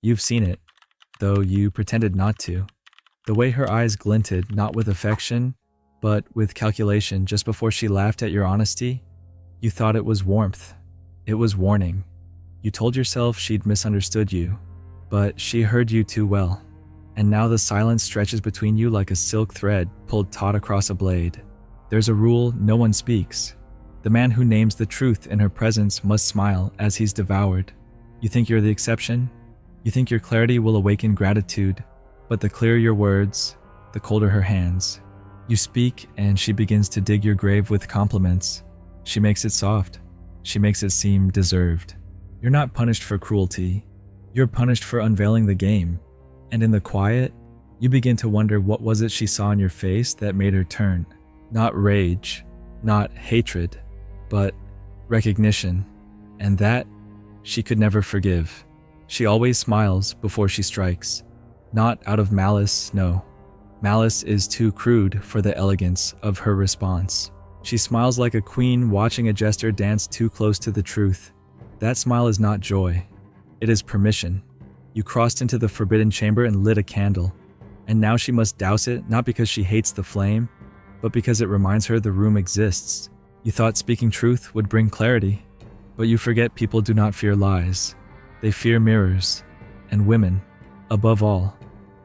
You've seen it, though you pretended not to. The way her eyes glinted, not with affection, but with calculation just before she laughed at your honesty, you thought it was warmth. It was warning. You told yourself she'd misunderstood you, but she heard you too well. And now the silence stretches between you like a silk thread pulled taut across a blade. There's a rule no one speaks. The man who names the truth in her presence must smile as he's devoured. You think you're the exception? You think your clarity will awaken gratitude, but the clearer your words, the colder her hands. You speak and she begins to dig your grave with compliments. She makes it soft. She makes it seem deserved. You're not punished for cruelty. You're punished for unveiling the game. And in the quiet, you begin to wonder what was it she saw in your face that made her turn. Not rage, not hatred, but recognition. And that she could never forgive. She always smiles before she strikes. Not out of malice, no. Malice is too crude for the elegance of her response. She smiles like a queen watching a jester dance too close to the truth. That smile is not joy. It is permission. You crossed into the forbidden chamber and lit a candle. And now she must douse it, not because she hates the flame, but because it reminds her the room exists. You thought speaking truth would bring clarity, but you forget people do not fear lies. They fear mirrors, and women, above all,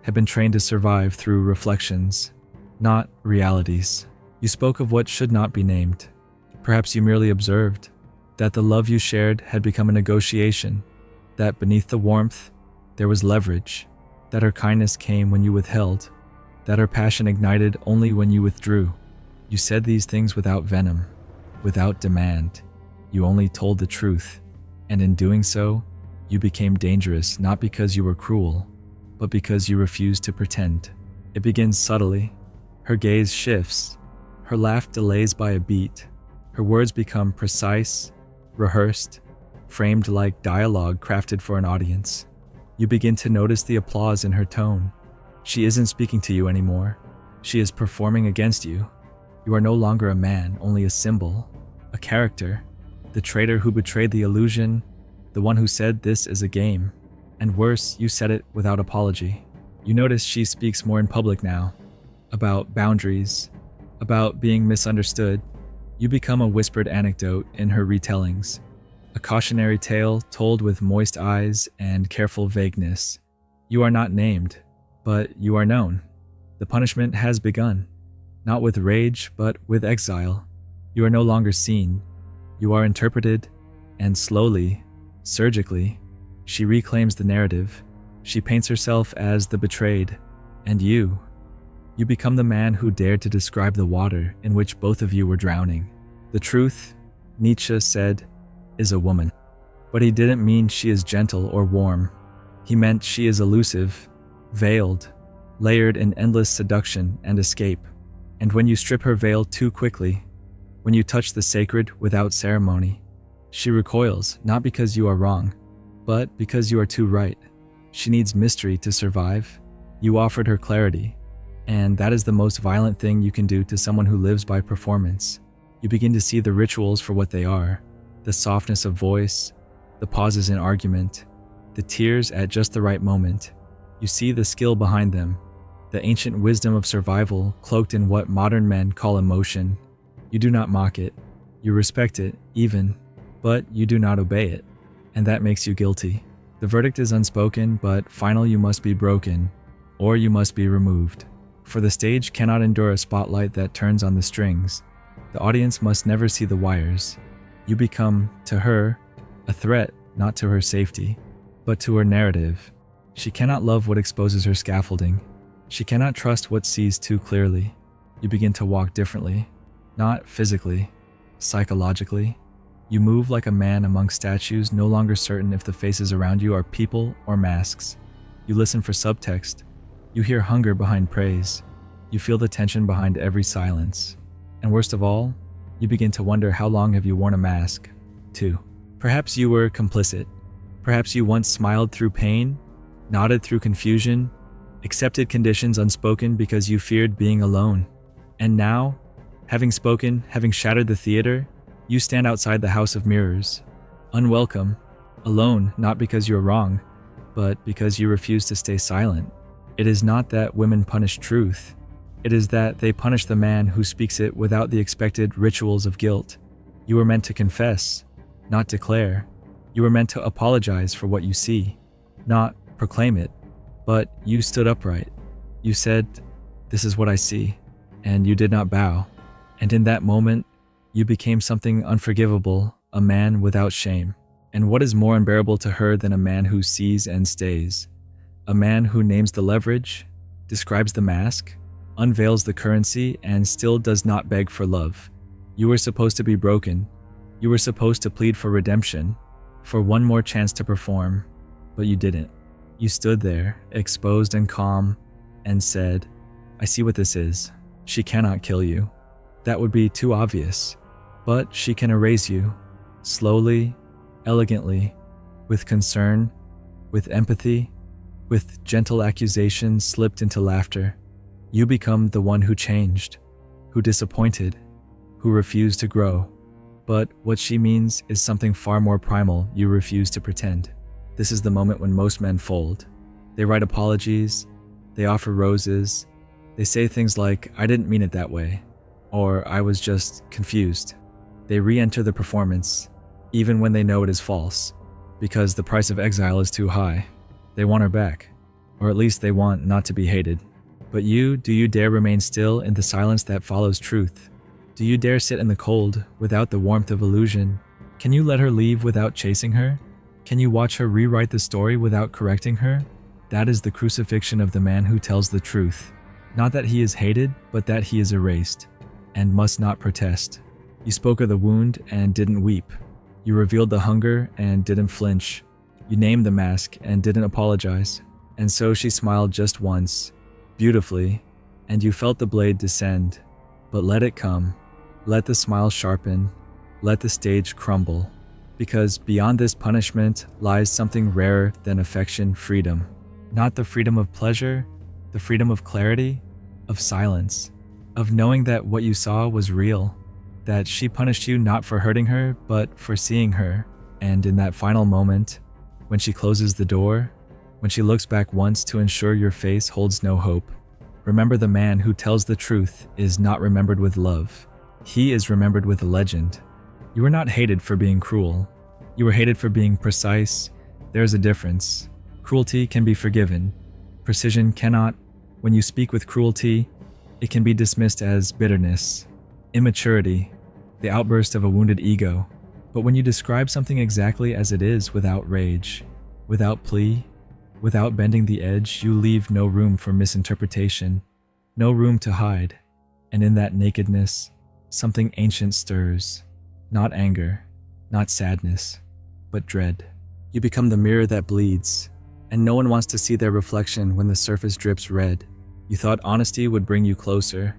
have been trained to survive through reflections, not realities. You spoke of what should not be named. Perhaps you merely observed that the love you shared had become a negotiation, that beneath the warmth, there was leverage, that her kindness came when you withheld, that her passion ignited only when you withdrew. You said these things without venom, without demand. You only told the truth, and in doing so, you became dangerous not because you were cruel, but because you refused to pretend. It begins subtly. Her gaze shifts. Her laugh delays by a beat. Her words become precise, rehearsed, framed like dialogue crafted for an audience. You begin to notice the applause in her tone. She isn't speaking to you anymore. She is performing against you. You are no longer a man, only a symbol, a character, the traitor who betrayed the illusion, the one who said this is a game. And worse, you said it without apology. You notice she speaks more in public now, about boundaries, about being misunderstood. You become a whispered anecdote in her retellings, a cautionary tale told with moist eyes and careful vagueness. You are not named, but you are known. The punishment has begun, not with rage, but with exile. You are no longer seen. You are interpreted, and slowly, surgically, she reclaims the narrative. She paints herself as the betrayed, and you become the man who dared to describe the water in which both of you were drowning. The truth, Nietzsche said, is a woman. But he didn't mean she is gentle or warm. He meant she is elusive, veiled, layered in endless seduction and escape. And when you strip her veil too quickly, when you touch the sacred without ceremony, she recoils, not because you are wrong, but because you are too right. She needs mystery to survive. You offered her clarity, and that is the most violent thing you can do to someone who lives by performance. You begin to see the rituals for what they are. The softness of voice, the pauses in argument, the tears at just the right moment. You see the skill behind them, the ancient wisdom of survival cloaked in what modern men call emotion. You do not mock it. You respect it, even, but you do not obey it, and that makes you guilty. The verdict is unspoken, but final. You must be broken, or you must be removed. For the stage cannot endure a spotlight that turns on the strings. The audience must never see the wires. You become, to her, a threat not to her safety, but to her narrative. She cannot love what exposes her scaffolding. She cannot trust what sees too clearly. You begin to walk differently, not physically, psychologically. You move like a man among statues, no longer certain if the faces around you are people or masks. You listen for subtext. You hear hunger behind praise. You feel the tension behind every silence. And worst of all, you begin to wonder, how long have you worn a mask, too? Perhaps you were complicit. Perhaps you once smiled through pain, nodded through confusion, accepted conditions unspoken because you feared being alone. And now, having spoken, having shattered the theater, you stand outside the house of mirrors, unwelcome, alone, not because you're wrong, but because you refuse to stay silent. It is not that women punish truth. It is that they punish the man who speaks it without the expected rituals of guilt. You were meant to confess, not declare. You were meant to apologize for what you see, not proclaim it. But you stood upright. You said, "This is what I see," and you did not bow. And in that moment, you became something unforgivable, a man without shame. And what is more unbearable to her than a man who sees and stays? A man who names the leverage, describes the mask, unveils the currency, and still does not beg for love. You were supposed to be broken. You were supposed to plead for redemption, for one more chance to perform, but you didn't. You stood there, exposed and calm, and said, "I see what this is. She cannot kill you. That would be too obvious. But she can erase you, slowly, elegantly, with concern, with empathy, with gentle accusations slipped into laughter. You become the one who changed, who disappointed, who refused to grow. But what she means is something far more primal you refuse to pretend. This is the moment when most men fold. They write apologies, they offer roses, they say things like, "I didn't mean it that way," or "I was just confused." They re-enter the performance, even when they know it is false, because the price of exile is too high. They want her back, or at least they want not to be hated. But you, do you dare remain still in the silence that follows truth? Do you dare sit in the cold without the warmth of illusion? Can you let her leave without chasing her? Can you watch her rewrite the story without correcting her? That is the crucifixion of the man who tells the truth. Not that he is hated, but that he is erased, and must not protest. You spoke of the wound and didn't weep. You revealed the hunger and didn't flinch. You named the mask and didn't apologize. And so she smiled just once, beautifully, and you felt the blade descend. But let it come. Let the smile sharpen. Let the stage crumble. Because beyond this punishment lies something rarer than affection, freedom. Not the freedom of pleasure, the freedom of clarity, of silence, of knowing that what you saw was real, that she punished you not for hurting her, but for seeing her. And in that final moment, when she closes the door, when she looks back once to ensure your face holds no hope, remember the man who tells the truth is not remembered with love. He is remembered with a legend. You were not hated for being cruel. You were hated for being precise. There is a difference. Cruelty can be forgiven. Precision cannot. When you speak with cruelty, it can be dismissed as bitterness, immaturity, the outburst of a wounded ego. But when you describe something exactly as it is without rage, without plea, without bending the edge, you leave no room for misinterpretation, no room to hide. And in that nakedness, something ancient stirs. Not anger, not sadness, but dread. You become the mirror that bleeds, and no one wants to see their reflection when the surface drips red. You thought honesty would bring you closer,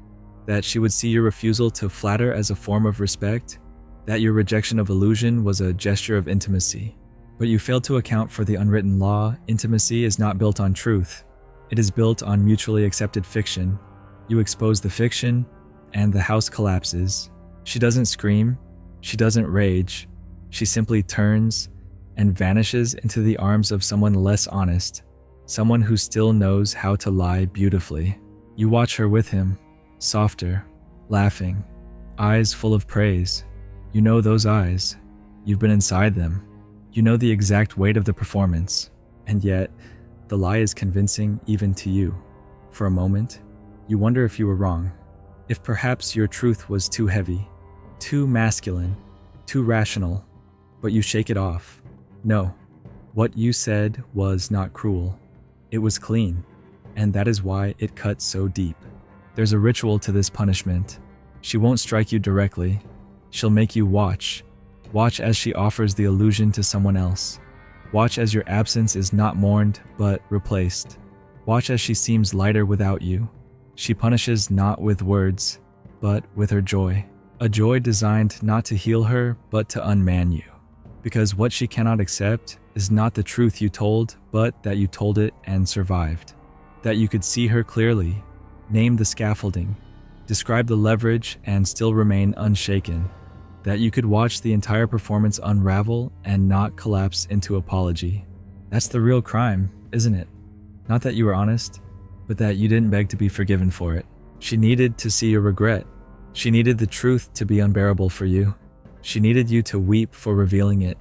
that she would see your refusal to flatter as a form of respect, that your rejection of illusion was a gesture of intimacy. But you failed to account for the unwritten law. Intimacy is not built on truth. It is built on mutually accepted fiction. You expose the fiction, and the house collapses. She doesn't scream. She doesn't rage. She simply turns and vanishes into the arms of someone less honest, someone who still knows how to lie beautifully. You watch her with him, softer, laughing, eyes full of praise. You know those eyes. You've been inside them. You know the exact weight of the performance, and yet the lie is convincing even to you. For a moment, you wonder if you were wrong, if perhaps your truth was too heavy, too masculine, too rational, but you shake it off. No, what you said was not cruel. It was clean, and that is why it cuts so deep. There's a ritual to this punishment. She won't strike you directly. She'll make you watch. Watch as she offers the illusion to someone else. Watch as your absence is not mourned, but replaced. Watch as she seems lighter without you. She punishes not with words, but with her joy. A joy designed not to heal her, but to unman you. Because what she cannot accept is not the truth you told, but that you told it and survived. That you could see her clearly, name the scaffolding, describe the leverage and still remain unshaken. That you could watch the entire performance unravel and not collapse into apology. That's the real crime, isn't it? Not that you were honest, but that you didn't beg to be forgiven for it. She needed to see your regret. She needed the truth to be unbearable for you. She needed you to weep for revealing it,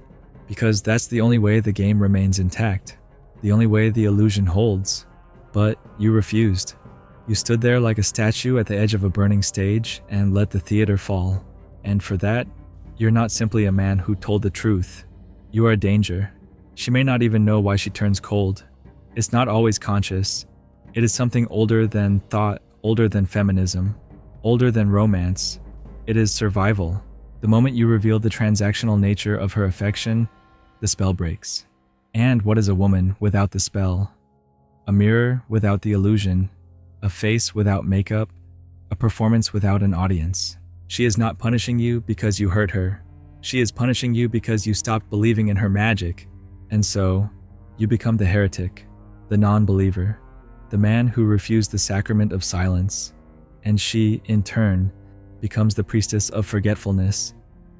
because that's the only way the game remains intact, the only way the illusion holds. But you refused. You stood there like a statue at the edge of a burning stage and let the theater fall. And for that, you're not simply a man who told the truth. You are a danger. She may not even know why she turns cold. It's not always conscious. It is something older than thought, older than feminism, older than romance. It is survival. The moment you reveal the transactional nature of her affection, the spell breaks. And what is a woman without the spell? A mirror without the illusion, a face without makeup, a performance without an audience. She is not punishing you because you hurt her. She is punishing you because you stopped believing in her magic. And so, you become the heretic, the non-believer, the man who refused the sacrament of silence. And she, in turn, becomes the priestess of forgetfulness.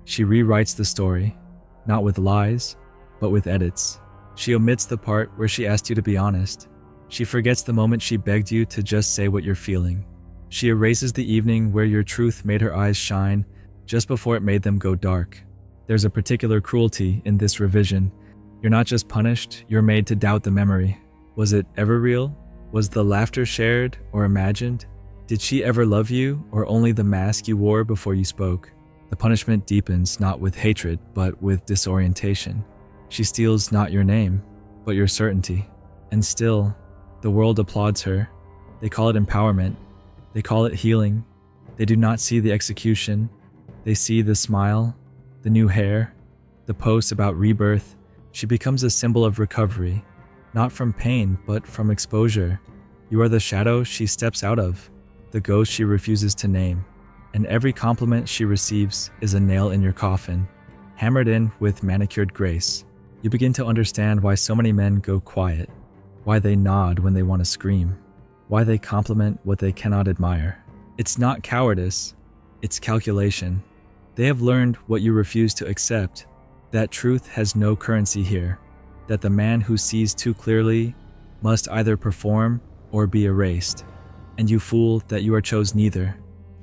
She rewrites the story, not with lies, but with edits. She omits the part where she asked you to be honest. She forgets the moment she begged you to just say what you're feeling. She erases the evening where your truth made her eyes shine just before it made them go dark. There's a particular cruelty in this revision. You're not just punished, you're made to doubt the memory. Was it ever real? Was the laughter shared or imagined? Did she ever love you, or only the mask you wore before you spoke? The punishment deepens not with hatred, but with disorientation. She steals not your name, but your certainty. And still, the world applauds her. They call it empowerment. They call it healing. They do not see the execution. They see the smile, the new hair, the posts about rebirth. She becomes a symbol of recovery, not from pain, but from exposure. You are the shadow she steps out of, the ghost she refuses to name. And every compliment she receives is a nail in your coffin, hammered in with manicured grace. You begin to understand why so many men go quiet, why they nod when they want to scream, why they compliment what they cannot admire. It's not cowardice, it's calculation. They have learned what you refuse to accept, that truth has no currency here, that the man who sees too clearly must either perform or be erased. And you fool that you chose neither.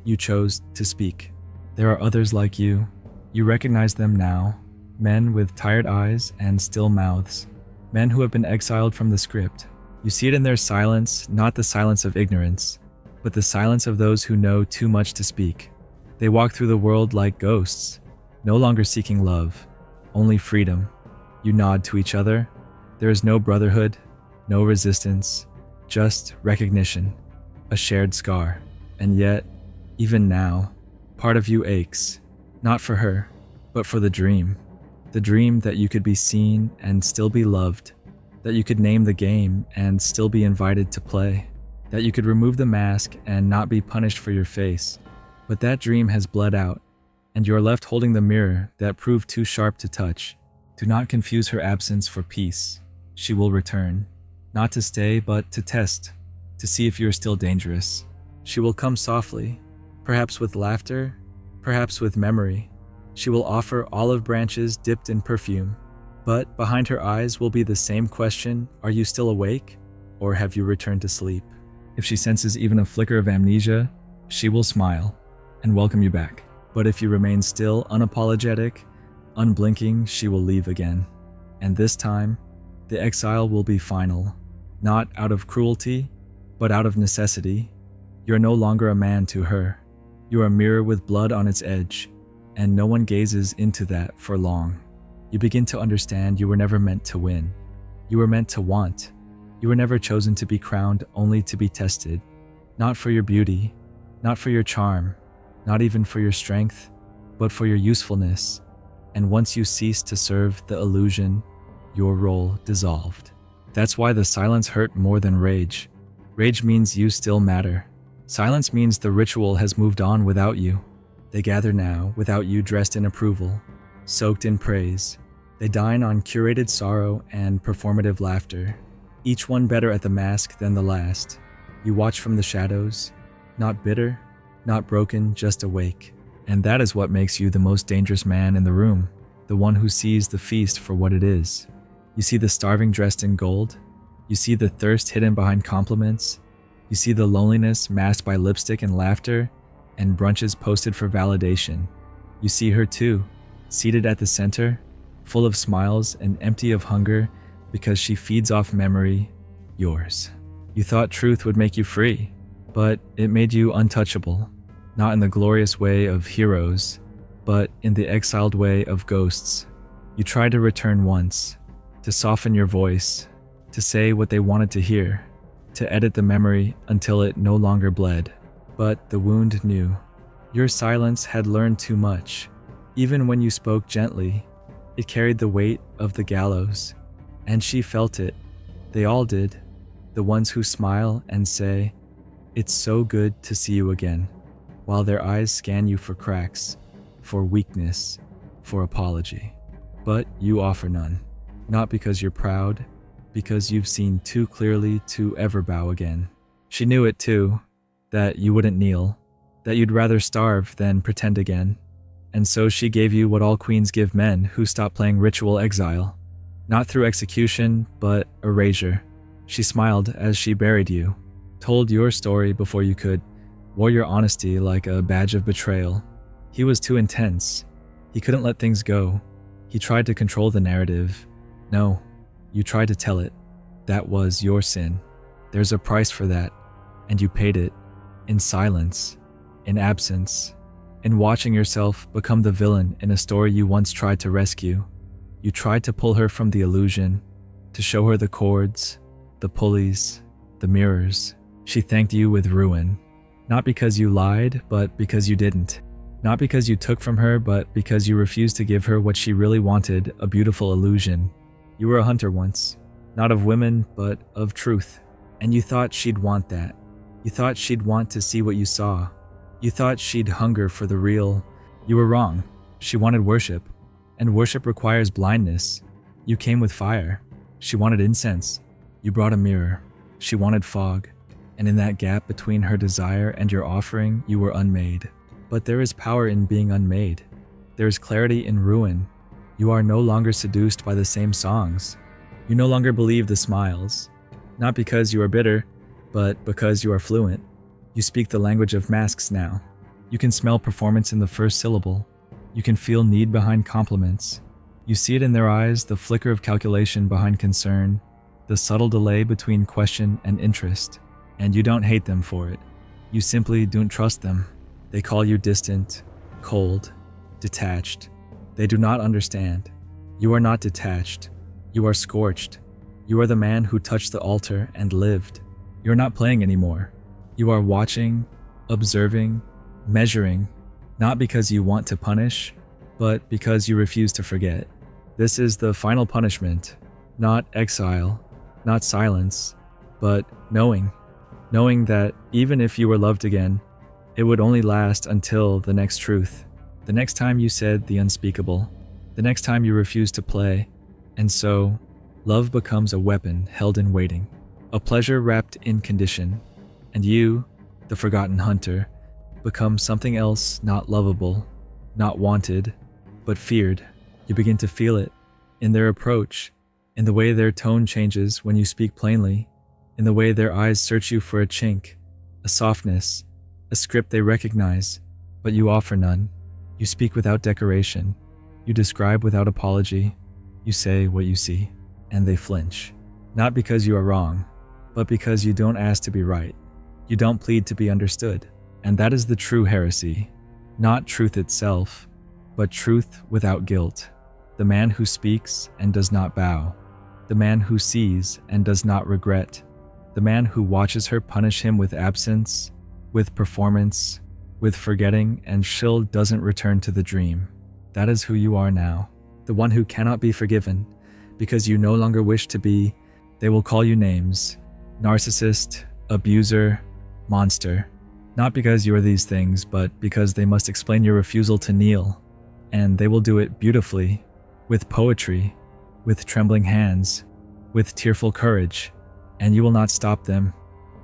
You chose to speak. There are others like you. You recognize them now, men with tired eyes and still mouths, men who have been exiled from the script. You see it in their silence, not the silence of ignorance, but the silence of those who know too much to speak. They walk through the world like ghosts, no longer seeking love, only freedom. You nod to each other. There is no brotherhood, no resistance, just recognition, a shared scar. And yet, even now, part of you aches, not for her, but for the dream that you could be seen and still be loved, that you could name the game and still be invited to play, that you could remove the mask and not be punished for your face. But that dream has bled out, and you are left holding the mirror that proved too sharp to touch. Do not confuse her absence for peace. She will return, not to stay, but to test, to see if you are still dangerous. She will come softly, perhaps with laughter, perhaps with memory. She will offer olive branches dipped in perfume. But behind her eyes will be the same question: are you still awake, or have you returned to sleep? If she senses even a flicker of amnesia, she will smile and welcome you back. But if you remain still, unapologetic, unblinking, she will leave again. And this time, the exile will be final, not out of cruelty, but out of necessity. You are no longer a man to her. You are a mirror with blood on its edge, and no one gazes into that for long. You begin to understand you were never meant to win. You were meant to want. You were never chosen to be crowned, only to be tested. Not for your beauty, not for your charm, not even for your strength, but for your usefulness. And once you cease to serve the illusion, your role dissolved. That's why the silence hurt more than rage. Rage means you still matter. Silence means the ritual has moved on without you. They gather now without you, dressed in approval, soaked in praise. They dine on curated sorrow and performative laughter, each one better at the mask than the last. You watch from the shadows, not bitter, not broken, just awake. And that is what makes you the most dangerous man in the room, the one who sees the feast for what it is. You see the starving dressed in gold. You see the thirst hidden behind compliments. You see the loneliness masked by lipstick and laughter and brunches posted for validation. You see her too, seated at the center, full of smiles and empty of hunger because she feeds off memory, yours. You thought truth would make you free, but it made you untouchable, not in the glorious way of heroes, but in the exiled way of ghosts. You tried to return once, to soften your voice, to say what they wanted to hear, to edit the memory until it no longer bled. But the wound knew. Your silence had learned too much. Even when you spoke gently, it carried the weight of the gallows. And she felt it. They all did. The ones who smile and say, "It's so good to see you again," while their eyes scan you for cracks, for weakness, for apology. But you offer none. Not because you're proud, because you've seen too clearly to ever bow again. She knew it too, that you wouldn't kneel, that you'd rather starve than pretend again. And so she gave you what all queens give men who stop playing ritual exile. Not through execution, but erasure. She smiled as she buried you, told your story before you could, wore your honesty like a badge of betrayal. He was too intense. He couldn't let things go. He tried to control the narrative. No, you tried to tell it. That was your sin. There's a price for that, and you paid it. In silence, in absence, in watching yourself become the villain in a story you once tried to rescue. You tried to pull her from the illusion, to show her the cords, the pulleys, the mirrors. She thanked you with ruin. Not because you lied, but because you didn't. Not because you took from her, but because you refused to give her what she really wanted, a beautiful illusion. You were a hunter once, not of women, but of truth. And you thought she'd want that. You thought she'd want to see what you saw. You thought she'd hunger for the real. You were wrong. She wanted worship, and worship requires blindness. You came with fire. She wanted incense. You brought a mirror. She wanted fog. And in that gap between her desire and your offering, you were unmade. But there is power in being unmade. There is clarity in ruin. You are no longer seduced by the same songs. You no longer believe the smiles. Not because you are bitter, but because you are fluent. You speak the language of masks now. You can smell performance in the first syllable. You can feel need behind compliments. You see it in their eyes, the flicker of calculation behind concern, the subtle delay between question and interest. And you don't hate them for it. You simply don't trust them. They call you distant, cold, detached. They do not understand. You are not detached. You are scorched. You are the man who touched the altar and lived. You're not playing anymore. You are watching, observing, measuring, not because you want to punish, but because you refuse to forget. This is the final punishment, not exile, not silence, but knowing. Knowing that even if you were loved again, it would only last until the next truth, the next time you said the unspeakable, the next time you refused to play. And so, love becomes a weapon held in waiting, a pleasure wrapped in condition, and you, the forgotten hunter, become something else not lovable, not wanted, but feared. You begin to feel it in their approach, in the way their tone changes when you speak plainly, in the way their eyes search you for a chink, a softness, a script they recognize, but you offer none. You speak without decoration. You describe without apology. You say what you see, and they flinch. Not because you are wrong, but because you don't ask to be right. You don't plead to be understood. And that is the true heresy. Not truth itself, but truth without guilt. The man who speaks and does not bow. The man who sees and does not regret. The man who watches her punish him with absence, with performance, with forgetting, and still doesn't return to the dream. That is who you are now. The one who cannot be forgiven, because you no longer wish to be. They will call you names: narcissist, abuser, monster. Not because you are these things, but because they must explain your refusal to kneel. And they will do it beautifully, with poetry, with trembling hands, with tearful courage. And you will not stop them.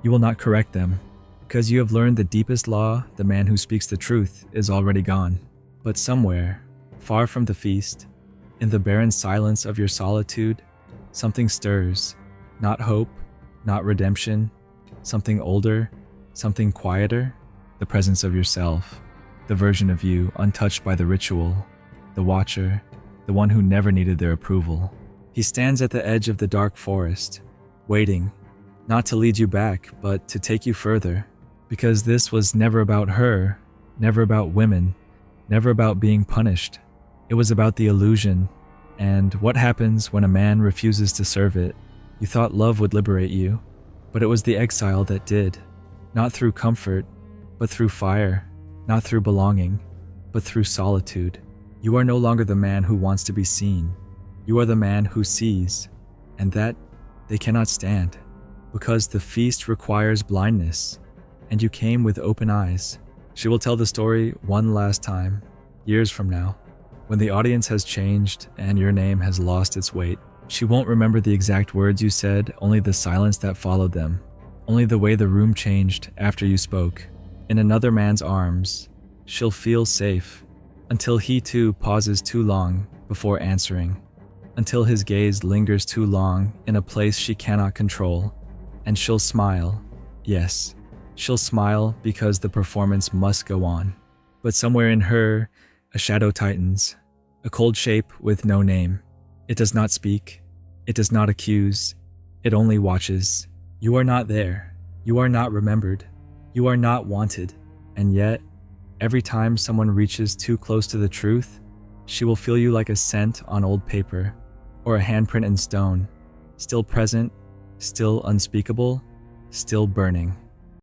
You will not correct them. Because you have learned the deepest law, the man who speaks the truth is already gone. But somewhere, far from the feast, in the barren silence of your solitude, Something stirs. Not hope, not redemption. Something older, something quieter. The presence of yourself. The version of you untouched by the ritual. The watcher, the one who never needed their approval. He stands at the edge of the dark forest, waiting, not to lead you back, but to take you further. Because this was never about her, never about women, never about being punished. It was about the illusion, and what happens when a man refuses to serve it. You thought love would liberate you, but it was the exile that did. Not through comfort, but through fire. Not through belonging, but through solitude. You are no longer the man who wants to be seen. You are the man who sees, and that they cannot stand. Because the feast requires blindness, and you came with open eyes. She will tell the story one last time, years from now, when the audience has changed and your name has lost its weight. She won't remember the exact words you said, only the silence that followed them, only the way the room changed after you spoke. In another man's arms, she'll feel safe, until he too pauses too long before answering, until his gaze lingers too long in a place she cannot control, and she'll smile. Yes, she'll smile because the performance must go on. But somewhere in her, a shadow tightens, a cold shape with no name. It does not speak, it does not accuse, it only watches. You are not there, you are not remembered, you are not wanted, and yet, every time someone reaches too close to the truth, she will feel you like a scent on old paper, or a handprint in stone, still present, still unspeakable, still burning.